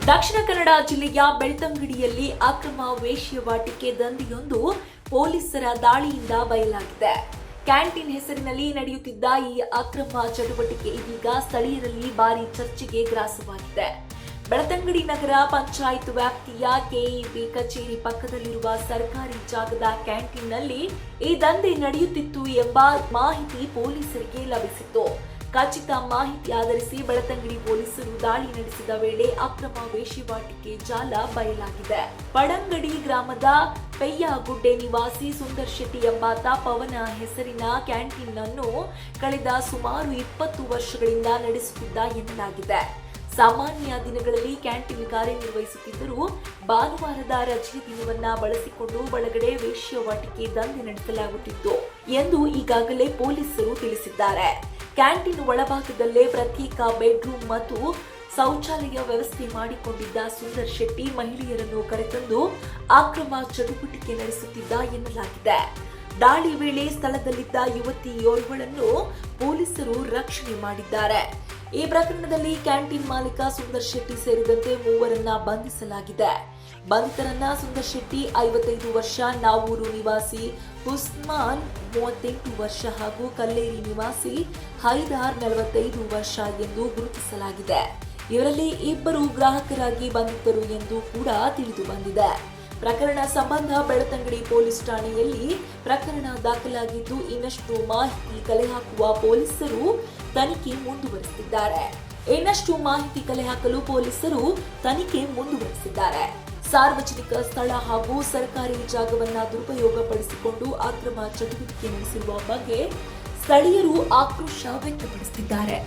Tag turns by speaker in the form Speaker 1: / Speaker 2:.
Speaker 1: ದಕ್ಷಿಣ ಕನ್ನಡ ಜಿಲ್ಲೆಯ ಬೆಳ್ತಂಗಡಿಯಲ್ಲಿ ಅಕ್ರಮ ವೇಶ್ಯಾವಾಟಿಕೆ ದಂಧೆಯೊಂದು ಪೊಲೀಸರ ದಾಳಿಯಿಂದ ಬಯಲಾಗಿದೆ. ಕ್ಯಾಂಟೀನ್ ಹೆಸರಿನಲ್ಲಿ ನಡೆಯುತ್ತಿದ್ದ ಈ ಅಕ್ರಮ ಚಟುವಟಿಕೆ ಇದೀಗ ಸ್ಥಳೀಯರಲ್ಲಿ ಭಾರಿ ಚರ್ಚೆಗೆ ಗ್ರಾಸವಾಗಿದೆ. ಬೆಳ್ತಂಗಡಿ ನಗರ ಪಂಚಾಯತ್ ವ್ಯಾಪ್ತಿಯ ಕೆಇಬಿ ಕಚೇರಿ ಪಕ್ಕದಲ್ಲಿರುವ ಸರ್ಕಾರಿ ಜಾಗದ ಕ್ಯಾಂಟೀನ್ನಲ್ಲಿ ಈ ದಂಧೆ ನಡೆಯುತ್ತಿತ್ತು ಎಂಬ ಮಾಹಿತಿ ಪೊಲೀಸರಿಗೆ ಲಭಿಸಿತ್ತು. ಖಚಿತ ಮಾಹಿತಿ ಆಧರಿಸಿ ಬೆಳ್ತಂಗಡಿ ಪೊಲೀಸರು ದಾಳಿ ನಡೆಸಿದ ವೇಳೆ ಅಕ್ರಮ ವೇಶ್ಯಾವಾಟಿಕೆ ಜಾಲ ಬಯಲಾಗಿದೆ. ಪಡಂಗಡಿ ಗ್ರಾಮದ ಪೆಯ್ಯಗುಡ್ಡೆ ನಿವಾಸಿ ಸುಂದರ್ ಶೆಟ್ಟಿ ಎಂಬಾತ ಪವನ ಹೆಸರಿನ ಕ್ಯಾಂಟೀನ್ ಅನ್ನು ಕಳೆದ ಸುಮಾರು 20 ವರ್ಷಗಳಿಂದ ನಡೆಸುತ್ತಿದ್ದ ಎನ್ನಲಾಗಿದೆ. ಸಾಮಾನ್ಯ ದಿನಗಳಲ್ಲಿ ಕ್ಯಾಂಟೀನ್ ಕಾರ್ಯನಿರ್ವಹಿಸುತ್ತಿದ್ದರೂ ಭಾನುವಾರದ ರಜೆಯ ದಿನವನ್ನ ಬಳಸಿಕೊಂಡು ಒಳಗಡೆ ವೇಶ್ಯಾವಾಟಿಕೆ ದಂಧೆ ನಡೆಸಲಾಗುತ್ತಿತ್ತು ಎಂದು ಈಗಾಗಲೇ ಪೊಲೀಸರು ತಿಳಿಸಿದ್ದಾರೆ. ಕ್ಯಾಂಟೀನ್ ಒಳಭಾಗದಲ್ಲೇ ಪ್ರತ್ಯೇಕ ಬೆಡ್ರೂಮ್ ಮತ್ತು ಶೌಚಾಲಯ ವ್ಯವಸ್ಥೆ ಮಾಡಿಕೊಂಡಿದ್ದ ಸುಂದರ್ ಶೆಟ್ಟಿ ಮಹಿಳೆಯರನ್ನು ಕರೆತಂದು ಅಕ್ರಮ ಚಟುವಟಿಕೆ ನಡೆಸುತ್ತಿದ್ದ ಎನ್ನಲಾಗಿದೆ. ದಾಳಿ ವೇಳೆ ಸ್ಥಳದಲ್ಲಿದ್ದ ಯುವತಿಯೋರ್ವಳನ್ನು ಪೊಲೀಸರು ರಕ್ಷಣೆ ಮಾಡಿದ್ದಾರೆ. ಈ ಪ್ರಕರಣದಲ್ಲಿ ಕ್ಯಾಂಟೀನ್ ಮಾಲೀಕ ಸುಂದರ್ ಶೆಟ್ಟಿ ಸೇರಿದಂತೆ 3 ಬಂಧಿಸಲಾಗಿದೆ. ಬಂಧಿತರನ್ನ ಸುಂದರ್ ಶೆಟ್ಟಿ 55 ವರ್ಷ, ನಾವೂರು ನಿವಾಸಿ ಉಸ್ಮಾನ್ 38 ವರ್ಷ ಹಾಗೂ ಕಲ್ಲೇರಿ ನಿವಾಸಿ ಹೈದಾರ್ 45 ವರ್ಷ ಎಂದು ಗುರುತಿಸಲಾಗಿದೆ. ಇವರಲ್ಲಿ 2 ಗ್ರಾಹಕರಾಗಿ ಬಂದಿದ್ದರು ಎಂದು ಕೂಡ ತಿಳಿದು ಬಂದಿದೆ. ಪ್ರಕರಣ ಸಂಬಂಧ ಬೆಳ್ತಂಗಡಿ ಪೊಲೀಸ್ ಠಾಣೆಯಲ್ಲಿ ಪ್ರಕರಣ ದಾಖಲಾಗಿದ್ದು ಇನ್ನಷ್ಟು ಮಾಹಿತಿ ಕಲೆ ಹಾಕುವ ಪೊಲೀಸರು ತನಿಖೆ ಮುಂದುವರೆಸಿದ್ದಾರೆ. ಸಾರ್ವಜನಿಕ ಸ್ಥಳ ಹಾಗೂ ಸರ್ಕಾರಿ ಜಾಗವನ್ನ ದುರುಪಯೋಗಪಡಿಸಿಕೊಂಡು ಅಕ್ರಮ ಚಟುವಟಿಕೆ ನಡೆಸಿರುವ ಬಗ್ಗೆ ಸ್ಥಳೀಯರು ಆಕ್ರೋಶ ವ್ಯಕ್ತಪಡಿಸಿದ್ದಾರೆ.